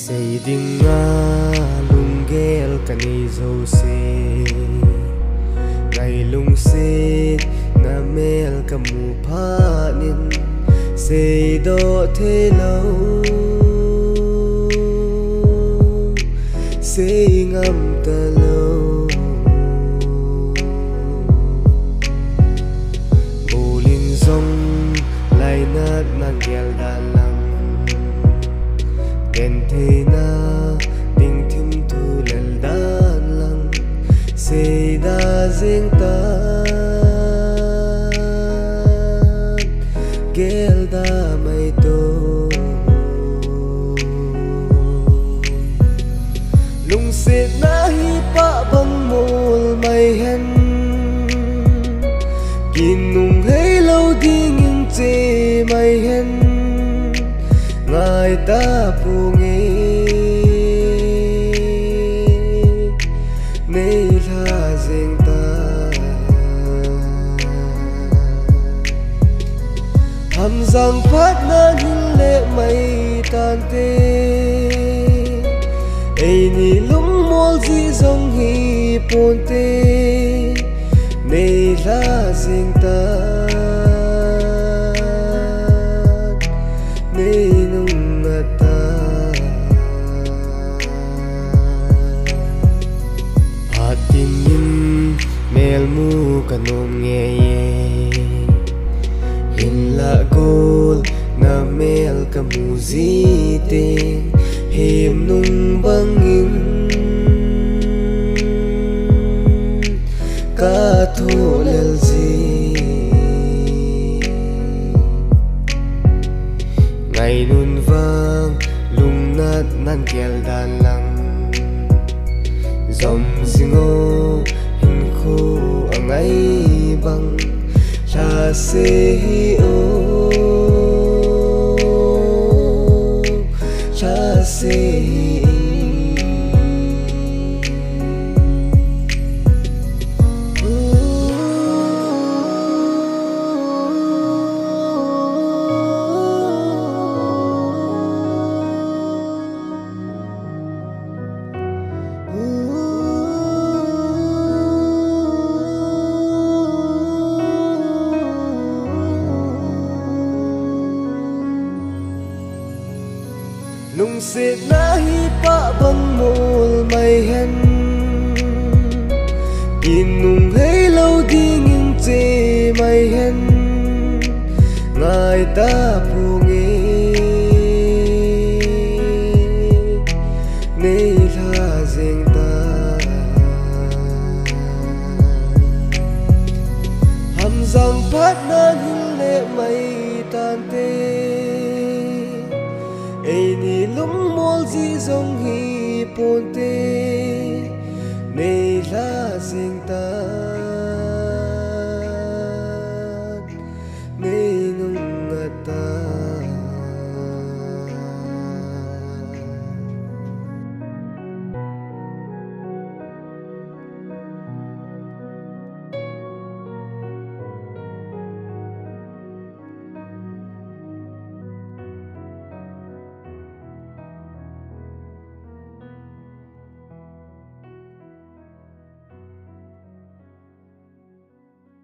Say ding nga lunggel kanay dâu se ngày lung se na mel kamu pha nin say do thế lâu say ngam ta lâu bồ linh dòng lại nát nan gel đan lăng đèn thế na tình thim thu lần đan lăng say đa riêng ta gel đa mây tô lung se na hi pa bang mol mai hen kinung hei lâu đi ngin che mai hen ngài ta pu nghe nay la riêng ta hàm răng phát na hin lệ mây tan tê ai ni lung mol di dòng hi pon tê nay la riêng ta nay nung ta atin nin mel mu kanom nghe hin la gol na mel kamu zi te him nung bangin ka tho lel zi ngày nun vang lung nát nan gel đan lăng dòng zingo hin khu ang ay bang la se hi o la se hi lung se na hi pa bang mol mai hen kinung hei lâu đi ngin che mai hen ngài ta pu nghe nay la riêng ta hàm răng phát na hin lệ mây tan tê ai ni lung mol di dòng hi pon tê